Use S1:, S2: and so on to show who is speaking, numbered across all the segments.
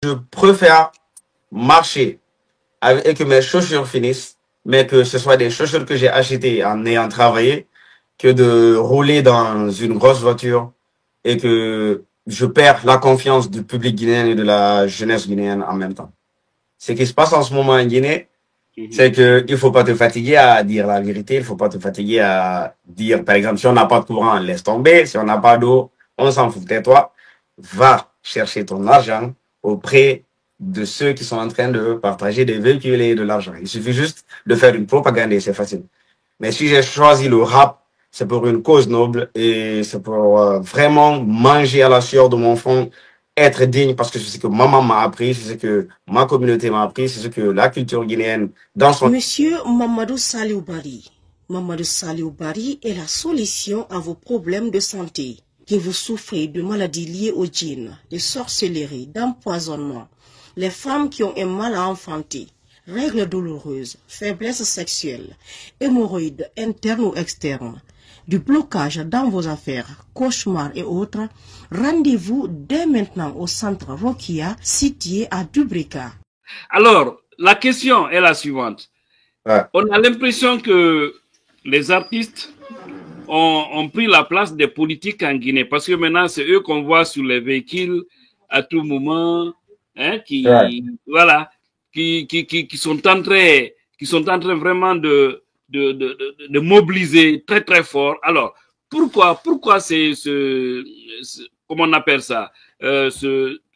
S1: Je préfère marcher et que mes chaussures finissent, mais que ce soit des chaussures que j'ai achetées en ayant travaillé, que de rouler dans une grosse voiture et que je perds la confiance du public guinéen et de la jeunesse guinéenne en même temps. Ce qui se passe en ce moment en Guinée, c'est que il faut pas te fatiguer à dire la vérité, il faut pas te fatiguer à dire, par exemple, si on n'a pas de courant, laisse tomber, si on n'a pas d'eau, on s'en fout, tais-toi, va chercher ton argent auprès de ceux qui sont en train de partager des véhicules et de l'argent. Il suffit juste de faire une propagande et c'est facile. Mais si j'ai choisi le rap, c'est pour une cause noble et c'est pour vraiment manger à la sueur de mon front, être digne parce que c'est ce que maman m'a appris, c'est ce que ma communauté m'a appris, c'est ce que la culture guinéenne dans son...
S2: Monsieur Mamadou Saliou Bari. Mamadou Saliou Bari est la solution à vos problèmes de santé. Que vous souffrez de maladies liées au djinn, de sorcellerie, d'empoisonnement, les femmes qui ont un mal à enfanter, règles douloureuses, faiblesse sexuelle, hémorroïdes internes ou externes, du blocage dans vos affaires, cauchemars et autres, rendez-vous dès maintenant au centre Rokia, situé à Dubrika.
S3: Alors, la question est la suivante.
S1: Ouais.
S3: On a l'impression que les artistes ont pris la place des politiques en Guinée parce que maintenant, c'est eux qu'on voit sur les véhicules à tout moment, hein, voilà, qui sont en train vraiment de mobiliser très très fort. Alors, pourquoi comment on appelle ça,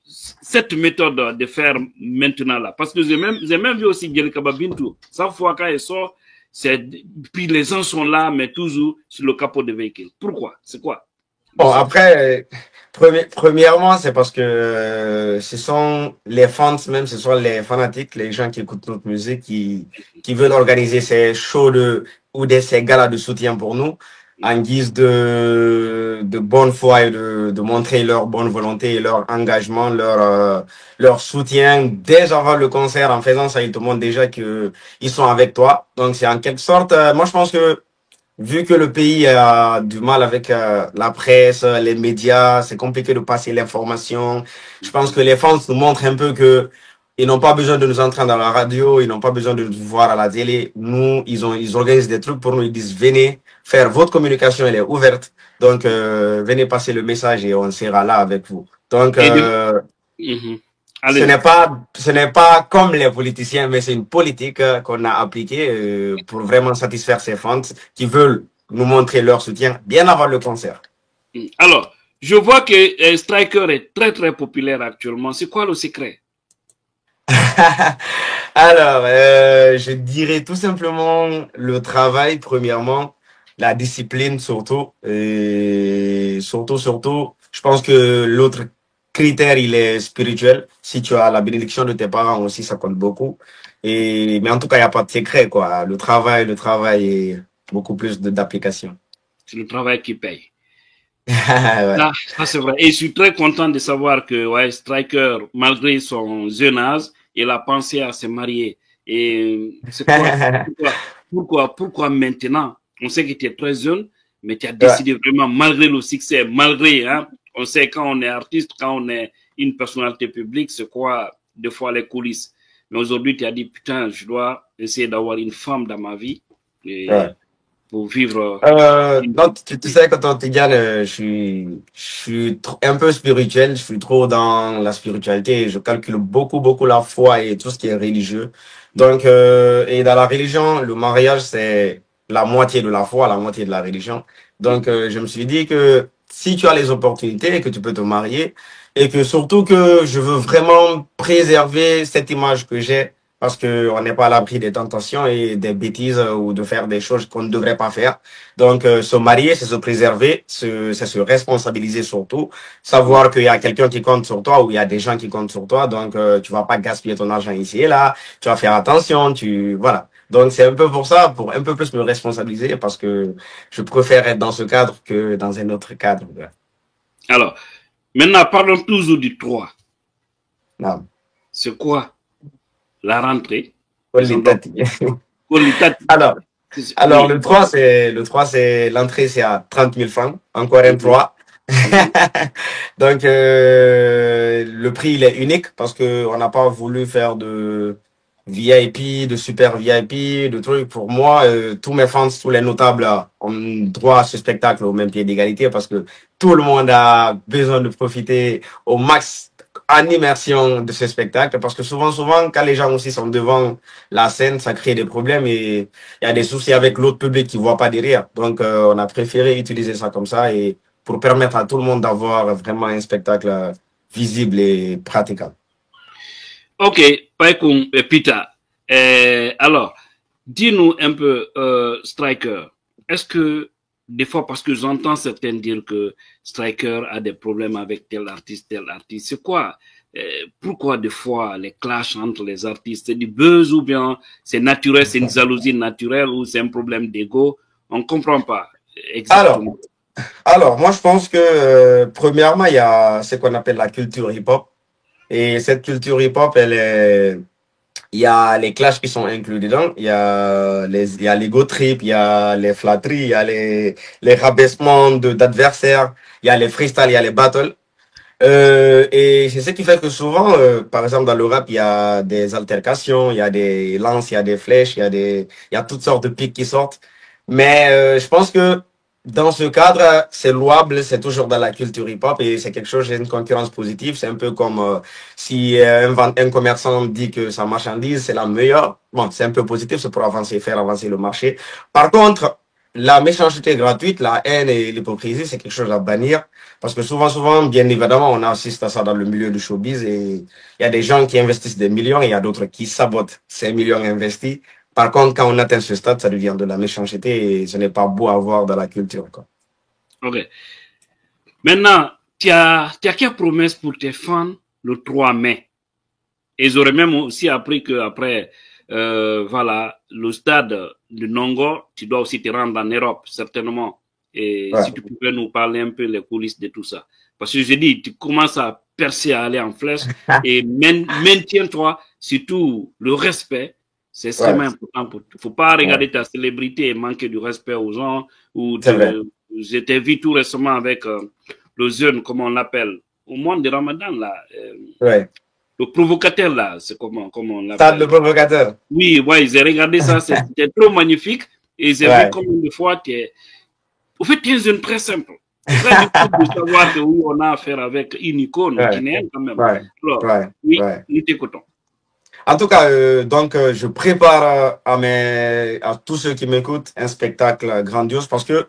S3: cette méthode de faire maintenant là? Parce que j'ai même vu aussi Gel Kababintou, chaque fois quand il sort, puis les gens sont là, mais toujours sur le capot de véhicule. Pourquoi? C'est quoi?
S1: Bon, après, premièrement, c'est parce que ce sont les fans, même ce sont les fanatiques, les gens qui écoutent notre musique, qui veulent organiser ces shows ou ces galas de soutien pour nous, en guise de bonne foi et de montrer leur bonne volonté et leur engagement, leur soutien dès avant le concert. En faisant ça, ils te montrent déjà que ils sont avec toi. Donc, c'est en quelque sorte, moi, je pense que vu que le pays a du mal avec la presse, les médias, c'est compliqué de passer l'information. Je pense que les fans nous montrent un peu que ils n'ont pas besoin de nous entendre dans la radio, ils n'ont pas besoin de nous voir à la télé. Nous, ils organisent des trucs pour nous. Ils disent venez faire votre communication, elle est ouverte. Donc venez passer le message et on sera là avec vous. Donc ce n'est pas comme les politiciens, mais c'est une politique qu'on a appliquée pour vraiment satisfaire ces fans qui veulent nous montrer leur soutien bien avant le concert.
S3: Alors, je vois que Striker est très très populaire actuellement. C'est quoi le secret?
S1: Alors, je dirais tout simplement le travail, premièrement, la discipline surtout, et surtout, je pense que l'autre critère, il est spirituel. Si tu as la bénédiction de tes parents aussi, ça compte beaucoup. Mais en tout cas, il n'y a pas de secret, quoi. Le travail et beaucoup plus d'application.
S3: C'est le travail qui paye.
S1: Ouais.
S3: Ça c'est vrai. Et je suis très content de savoir que Striker, malgré son jeune âge, il a pensé à se marier. Et c'est pourquoi maintenant? On sait que tu es très jeune, mais tu as décidé vraiment, malgré le succès, on sait quand on est artiste, quand on est une personnalité publique, c'est quoi, des fois, les coulisses. Mais aujourd'hui, tu as dit, putain, je dois essayer d'avoir une femme dans ma vie pour vivre.
S1: Non, tu sais, quand on te dit, je suis un peu spirituel, je suis trop dans la spiritualité, je calcule beaucoup la foi et tout ce qui est religieux. Donc, et dans la religion, le mariage, c'est la moitié de la foi, la moitié de la religion. Donc, je me suis dit que si tu as les opportunités et que tu peux te marier et que surtout que je veux vraiment préserver cette image que j'ai parce que on n'est pas à l'abri des tentations et des bêtises ou de faire des choses qu'on ne devrait pas faire. Donc, se marier, c'est se préserver, c'est se responsabiliser surtout, savoir qu'il y a quelqu'un qui compte sur toi ou il y a des gens qui comptent sur toi. Donc, tu vas pas gaspiller ton argent ici et là, tu vas faire attention, voilà. Donc, c'est un peu pour ça, pour un peu plus me responsabiliser parce que je préfère être dans ce cadre que dans un autre cadre.
S3: Alors, maintenant, parlons toujours du 3.
S1: Non.
S3: C'est quoi la rentrée?
S1: Alors, le 3, c'est l'entrée, c'est à 30 000 francs. Encore un 3. Donc, le prix, il est unique parce que on n'a pas voulu faire de VIP, de super VIP, de trucs. Pour moi, tous mes fans, tous les notables ont droit à ce spectacle au même pied d'égalité parce que tout le monde a besoin de profiter au max en immersion de ce spectacle parce que souvent, quand les gens aussi sont devant la scène, ça crée des problèmes et il y a des soucis avec l'autre public qui voit pas derrière. Donc, on a préféré utiliser ça comme ça et pour permettre à tout le monde d'avoir vraiment un spectacle visible et praticable.
S3: Ok, Paikun et Peter. Alors, dis-nous un peu, Striker, est-ce que des fois, parce que j'entends certains dire que Striker a des problèmes avec tel artiste, c'est quoi? Pourquoi des fois les clashs entre les artistes, c'est du buzz ou bien c'est naturel, c'est une jalousie naturelle ou c'est un problème d'ego? On ne comprend pas exactement.
S1: Alors, moi je pense que premièrement, il y a ce qu'on appelle la culture hip-hop. Et cette culture hip-hop, il y a les clashs qui sont inclus dedans. Il y a l'ego trip, il y a les flatteries, il y a les rabaissements d'adversaires, il y a les freestyles, il y a les battles. Et c'est ce qui fait que souvent, par exemple, dans le rap, il y a des altercations, il y a des lances, il y a des flèches, il y a toutes sortes de pics qui sortent. Mais je pense que dans ce cadre, c'est louable, c'est toujours dans la culture hip-hop et c'est quelque chose, c'est une concurrence positive. C'est un peu comme si un commerçant dit que sa marchandise, c'est la meilleure. Bon, c'est un peu positif, c'est pour avancer, faire avancer le marché. Par contre, la méchanceté gratuite, la haine et l'hypocrisie, c'est quelque chose à bannir. Parce que souvent, bien évidemment, on assiste à ça dans le milieu du showbiz et il y a des gens qui investissent des millions et il y a d'autres qui sabotent ces millions investis. Par contre, quand on atteint ce stade, ça devient de la méchanceté et ce n'est pas beau à voir dans la culture, quoi.
S3: Ok. Maintenant, tu as quelle promesse pour tes fans le 3 mai? Et j'aurais même aussi appris qu'après, voilà, le stade de Nongo, tu dois aussi te rendre en Europe, certainement. Et si tu pouvais nous parler un peu les coulisses de tout ça. Parce que je dis, tu commences à percer, à aller en flèche et maintiens-toi, surtout le respect. C'est extrêmement important pour toi. Faut pas regarder ta célébrité et manquer du respect aux gens. J'étais vu tout récemment avec le jeune, comment on l'appelle, au mois de Ramadan, là. Le provocateur, là, c'est comment on l'appelle.
S1: Le provocateur.
S3: Oui, ouais, j'ai regardé ça, c'était trop magnifique. Et j'ai vu combien de fois tu es. Au fait, tu es un jeune très simple. Très difficile de savoir que où on a affaire avec une icône guinéenne quand même. Alors, oui, nous t'écoutons.
S1: En tout cas, donc je prépare à tous ceux qui m'écoutent un spectacle grandiose parce que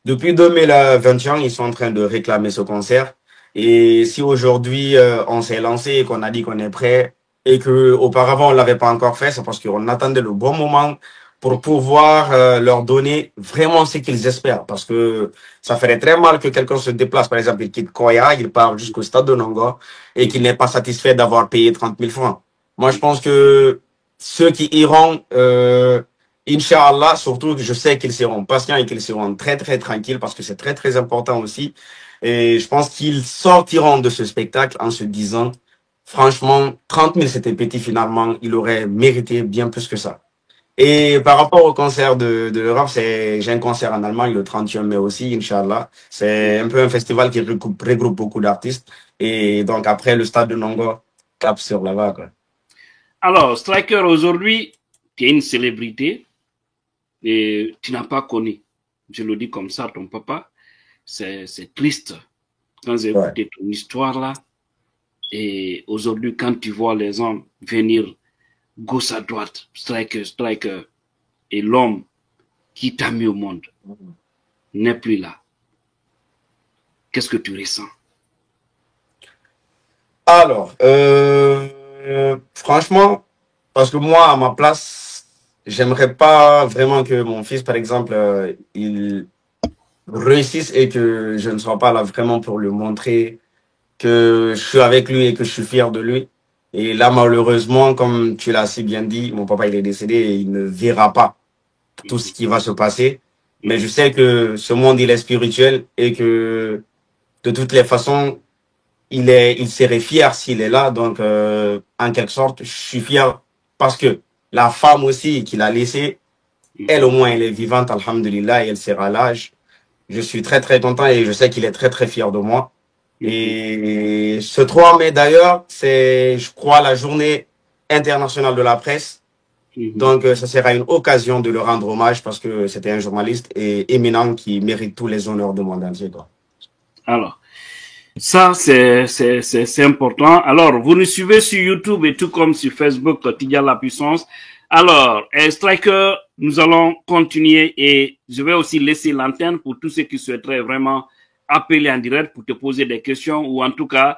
S1: depuis 2021, ils sont en train de réclamer ce concert. Et si aujourd'hui on s'est lancé et qu'on a dit qu'on est prêt et que auparavant on l'avait pas encore fait, c'est parce qu'on attendait le bon moment pour pouvoir leur donner vraiment ce qu'ils espèrent. Parce que ça ferait très mal que quelqu'un se déplace, par exemple, il quitte Koya, il part jusqu'au stade de Nongo et qu'il n'est pas satisfait d'avoir payé 30 000 francs. Moi, je pense que ceux qui iront, Inch'Allah, surtout, je sais qu'ils seront patients et qu'ils seront très, très tranquilles parce que c'est très, très important aussi. Et je pense qu'ils sortiront de ce spectacle en se disant, franchement, 30 000, c'était petit finalement. Il aurait mérité bien plus que ça. Et par rapport au concert de l'Europe, j'ai un concert en Allemagne le 31 mai aussi, Inch'Allah. C'est un peu un festival qui regroupe beaucoup d'artistes. Et donc, après le stade de Nongo, cap sur là-bas, quoi.
S3: Alors, Striker, aujourd'hui, tu es une célébrité et tu n'as pas connu, je le dis comme ça, ton papa. C'est triste quand j'ai écouté ton histoire là. Et aujourd'hui, quand tu vois les hommes venir gauche à droite, Striker, et l'homme qui t'a mis au monde n'est plus là. Qu'est-ce que tu ressens?
S1: Alors, franchement, parce que moi, à ma place, j'aimerais pas vraiment que mon fils, par exemple, il réussisse et que je ne sois pas là vraiment pour lui montrer que je suis avec lui et que je suis fier de lui. Et là, malheureusement, comme tu l'as si bien dit, mon papa, il est décédé et il ne verra pas tout ce qui va se passer. Mais je sais que ce monde, il est spirituel et que de toutes les façons, il serait fier s'il est là. Donc, en quelque sorte, je suis fier parce que la femme aussi qu'il a laissée, elle au moins, elle est vivante, alhamdulillah, et elle sera à l'âge. Je suis très très content et je sais qu'il est très très fier de moi. Et ce 3 mai d'ailleurs, c'est, je crois, la journée internationale de la presse. Donc, ça sera une occasion de le rendre hommage parce que c'était un journaliste et éminent qui mérite tous les honneurs du monde entier, quoi.
S3: Alors, ça, c'est important. Alors, vous nous suivez sur YouTube et tout comme sur Facebook, Tidja La Puissance. Alors, Striker, nous allons continuer et je vais aussi laisser l'antenne pour tous ceux qui souhaiteraient vraiment appeler en direct pour te poser des questions ou en tout cas,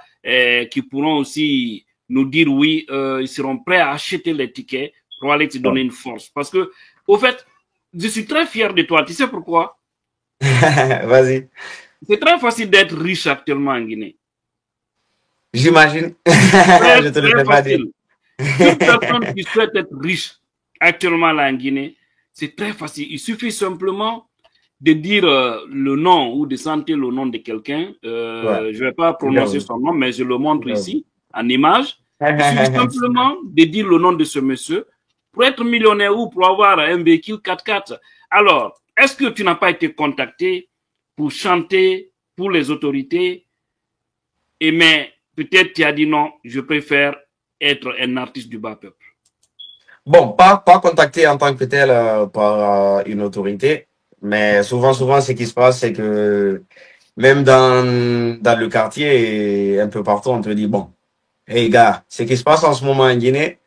S3: qui pourront aussi nous dire oui, ils seront prêts à acheter les tickets pour aller te donner une force. Parce que, au fait, je suis très fier de toi. Tu sais pourquoi?
S1: Vas-y.
S3: C'est très facile d'être riche actuellement en Guinée.
S1: J'imagine. Je te le fais pas dire.
S3: Toute personne qui souhaite être riche actuellement là en Guinée, c'est très facile. Il suffit simplement de dire le nom ou de sentir le nom de quelqu'un.
S1: Ouais.
S3: Je ne vais pas prononcer son nom, mais je le montre ici en image. Il suffit simplement de dire le nom de ce monsieur pour être millionnaire ou pour avoir un véhicule 4x4. Alors, est-ce que tu n'as pas été contacté pour chanter pour les autorités? Et mais peut-être tu as dit non, je préfère être un artiste du bas peuple.
S1: Bon, pas contacté en tant que tel par une autorité, mais souvent, ce qui se passe, c'est que même dans le quartier et un peu partout, on te dit, bon, hey gars, ce qui se passe en ce moment en Guinée,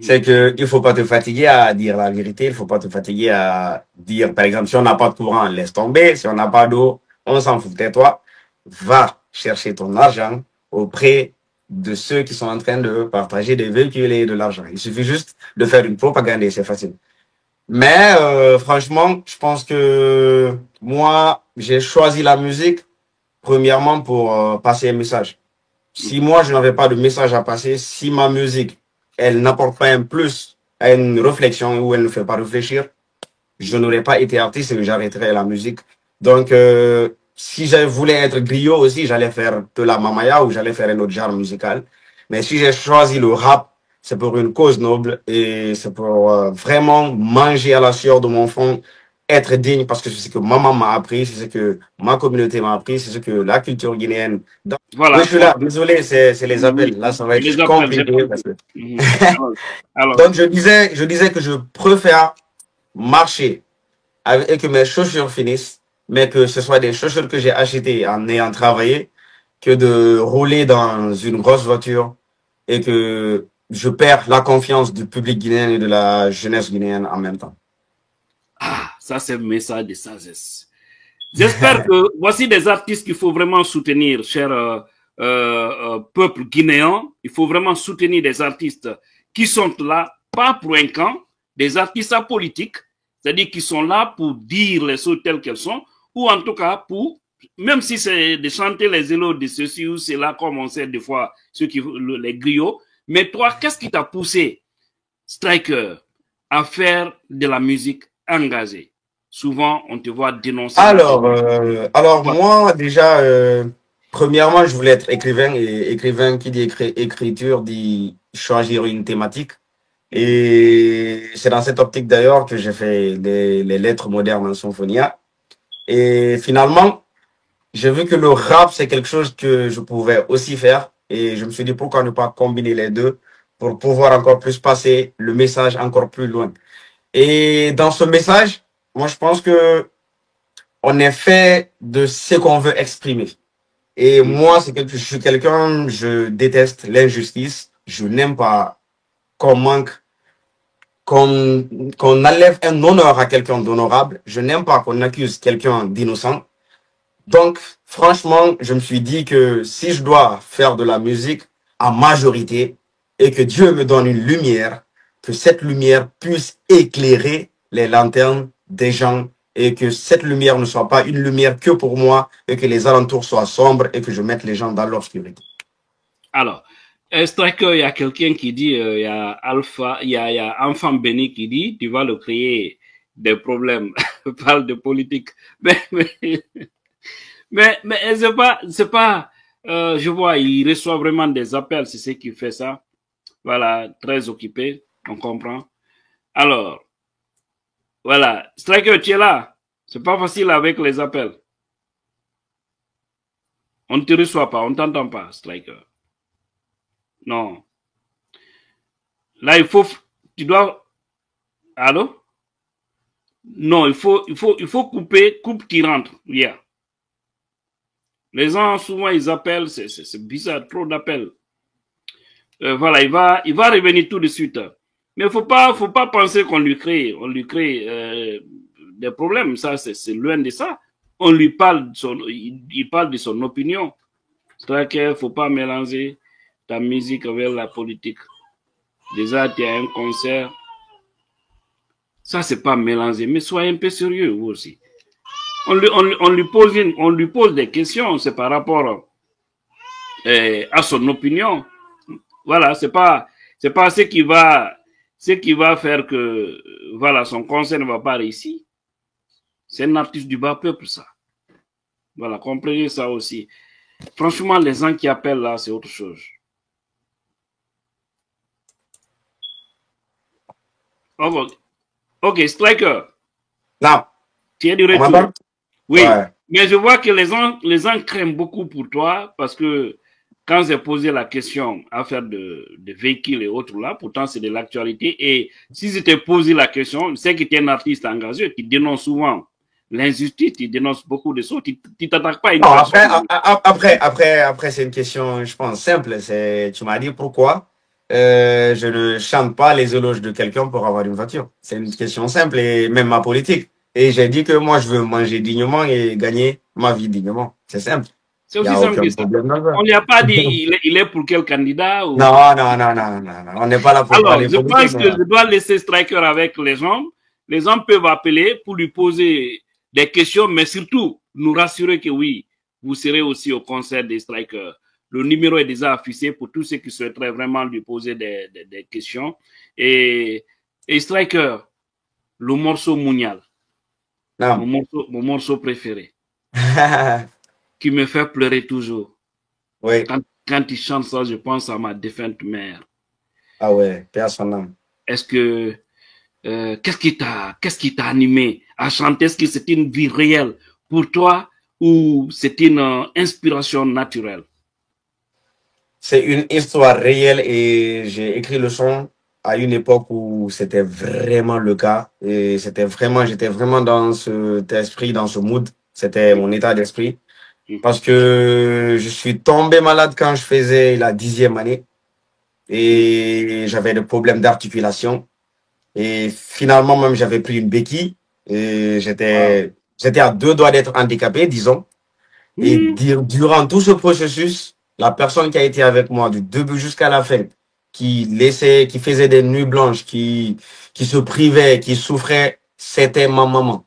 S1: c'est que il faut pas te fatiguer à dire la vérité, il faut pas te fatiguer à dire, par exemple, si on n'a pas de courant, laisse tomber, si on n'a pas d'eau, on s'en fout, tais-toi, va chercher ton argent auprès de ceux qui sont en train de partager des véhicules et de l'argent. Il suffit juste de faire une propagande et c'est facile. Mais franchement, je pense que moi, j'ai choisi la musique premièrement pour passer un message. Si moi, je n'avais pas de message à passer, si ma musique, elle n'apporte pas un plus à une réflexion ou elle ne fait pas réfléchir, je n'aurais pas été artiste et j'arrêterais la musique. Donc, si je voulais être griot aussi, j'allais faire de la mamaya ou j'allais faire un autre genre musical. Mais si j'ai choisi le rap, c'est pour une cause noble et c'est pour vraiment manger à la sueur de mon front, être digne parce que c'est ce que maman m'a appris, c'est ce que ma communauté m'a appris, c'est ce que la culture guinéenne.
S3: Voilà.
S1: Oui, je suis là. Désolé, c'est les appels. Là, ça va être compliqué. Parce que...
S3: Alors.
S1: Donc, je disais que je préfère marcher et que mes chaussures finissent, mais que ce soit des chaussures que j'ai achetées en ayant travaillé, que de rouler dans une grosse voiture et que je perds la confiance du public guinéen et de la jeunesse guinéenne en même temps.
S3: Ah, ça c'est un message de sagesse. J'espère que voici des artistes qu'il faut vraiment soutenir, cher peuple guinéen. Il faut vraiment soutenir des artistes qui sont là, pas pour un camp, des artistes apolitiques, c'est-à-dire qui sont là pour dire les choses telles qu'elles sont, ou en tout cas pour, même si c'est de chanter les éloges de ceci ou cela, comme on sait des fois, ceux qui, les griots. Mais toi, qu'est-ce qui t'a poussé, Striker, à faire de la musique engagée? Souvent, on te voit dénoncer.
S1: Alors moi, déjà, premièrement, je voulais être écrivain et écrivain qui dit écriture dit choisir une thématique. Et c'est dans cette optique d'ailleurs que j'ai fait les lettres modernes en symphonia. Et finalement, j'ai vu que le rap, c'est quelque chose que je pouvais aussi faire. Et je me suis dit, pourquoi ne pas combiner les deux pour pouvoir encore plus passer le message encore plus loin. Et dans ce message, moi, je pense que on est fait de ce qu'on veut exprimer. Et moi, je suis quelqu'un, je déteste l'injustice. Je n'aime pas qu'on manque, qu'on enlève un honneur à quelqu'un d'honorable. Je n'aime pas qu'on accuse quelqu'un d'innocent. Donc, franchement, je me suis dit que si je dois faire de la musique en majorité et que Dieu me donne une lumière, que cette lumière puisse éclairer les lanternes des gens et que cette lumière ne soit pas une lumière que pour moi et que les alentours soient sombres et que je mette les gens dans l'obscurité.
S3: Alors, Striker, il y a quelqu'un qui dit, il y a Alpha, il y a Enfant Béni qui dit, tu vas le créer des problèmes. Parle de politique. Mais c'est pas, je vois, il reçoit vraiment des appels, c'est ce qui fait ça. Voilà, très occupé, on comprend. Alors, voilà, Striker, tu es là. C'est pas facile avec les appels. On ne te reçoit pas, on ne t'entend pas, Striker. Non. Là, il faut... Tu dois... Allô? Non, il faut couper, coupe qui rentre. Yeah. Les gens, souvent, ils appellent, c'est bizarre, trop d'appels. Voilà, il va revenir tout de suite. Mais faut pas penser qu'on lui crée, des problèmes. Ça, c'est loin de ça. On lui parle, il parle de son opinion. C'est-à-dire qu'il faut pas mélanger ta musique avec la politique. Déjà, tu as un concert. Ça, c'est pas mélangé. Mais soyez un peu sérieux, vous aussi. On lui pose des questions. C'est par rapport à son opinion. Voilà, c'est pas ce qui va faire que, voilà, son concert ne va pas réussir. C'est un artiste du bas peuple, ça. Voilà, comprenez ça aussi. Franchement, les gens qui appellent là, c'est autre chose. Ok, Striker.
S1: Non.
S3: Tu es du retour. Oui,
S1: ouais.
S3: Mais je vois que les gens craignent beaucoup pour toi parce que quand j'ai posé la question à faire de véhicules et autres là, pourtant c'est de l'actualité. Et si je t'ai posé la question, c'est que tu es un artiste engagé qui dénonce souvent l'injustice, tu dénonces beaucoup de choses, tu t'attaques pas à une
S1: personne. Après c'est une question, je pense, simple. Tu m'as dit pourquoi je ne chante pas les éloges de quelqu'un pour avoir une voiture. C'est une question simple et même ma politique. Et j'ai dit que moi, je veux manger dignement et gagner ma vie dignement. C'est simple.
S3: C'est aussi simple que ça. On n'y a pas dit il est pour quel candidat ou...
S1: Non. On n'est pas là pour parler
S3: politique. Alors, je pense que je dois laisser Striker avec les gens. Les gens peuvent appeler pour lui poser des questions, mais surtout, nous rassurer que oui, vous serez aussi au concert des Striker. Le numéro est déjà affiché pour tous ceux qui souhaiteraient vraiment lui poser des questions. Et Striker, le morceau Mounial. Mon morceau préféré. Qui me fait pleurer toujours.
S1: Oui.
S3: Quand il chante ça, je pense à ma défunte mère.
S1: Ah ouais, paix à son âme.
S3: Est-ce que qu'est-ce qui t'a animé à chanter? Est-ce que c'est une vie réelle pour toi ou c'est une inspiration naturelle?
S1: C'est une histoire réelle et j'ai écrit le son à une époque où c'était vraiment le cas et j'étais vraiment dans cet esprit, dans ce mood. C'était mon état d'esprit. Parce que je suis tombé malade quand je faisais la 10e année et j'avais des problèmes d'articulation. Et finalement, même, j'avais pris une béquille et j'étais à 2 doigts d'être handicapé, disons. Et durant tout ce processus, la personne qui a été avec moi du début jusqu'à la fin, qui faisait des nuits blanches, qui se privait, qui souffrait, c'était ma maman.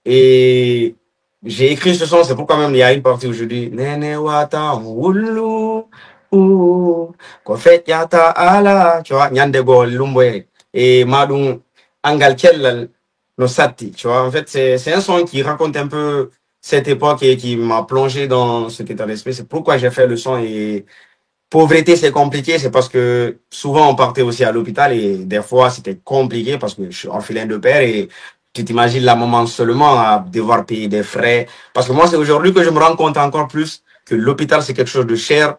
S1: Et j'ai écrit ce son, c'est pourquoi même il y a une partie où je dis Nene wata wulu fait yata ala, tu vois, nyande go lumboye et madou angalkel no sati, tu vois. En fait, c'est un son qui raconte un peu cette époque et qui m'a plongé dans cet état d'esprit. C'est pourquoi j'ai fait le son. Et pauvreté, c'est compliqué, c'est parce que souvent on partait aussi à l'hôpital et des fois c'était compliqué parce que je suis orphelin de père et tu t'imagines la maman seulement à devoir payer des frais. Parce que moi, c'est aujourd'hui que je me rends compte encore plus que l'hôpital, c'est quelque chose de cher,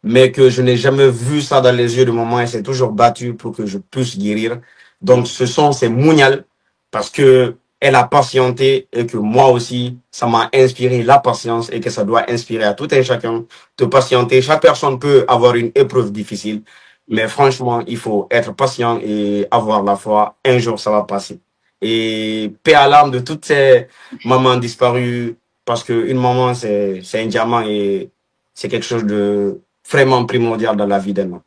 S1: mais que je n'ai jamais vu ça dans les yeux de maman et c'est toujours battu pour que je puisse guérir. Donc, ce son, c'est Mounial parce que elle a patienté et que moi aussi, ça m'a inspiré la patience et que ça doit inspirer à tout un chacun de patienter. Chaque personne peut avoir une épreuve difficile, mais franchement, il faut être patient et avoir la foi. Un jour, ça va passer. Et paix à l'âme de toutes ces mamans disparues, parce qu'une maman, c'est un diamant et c'est quelque chose de vraiment primordial dans la vie d'un homme.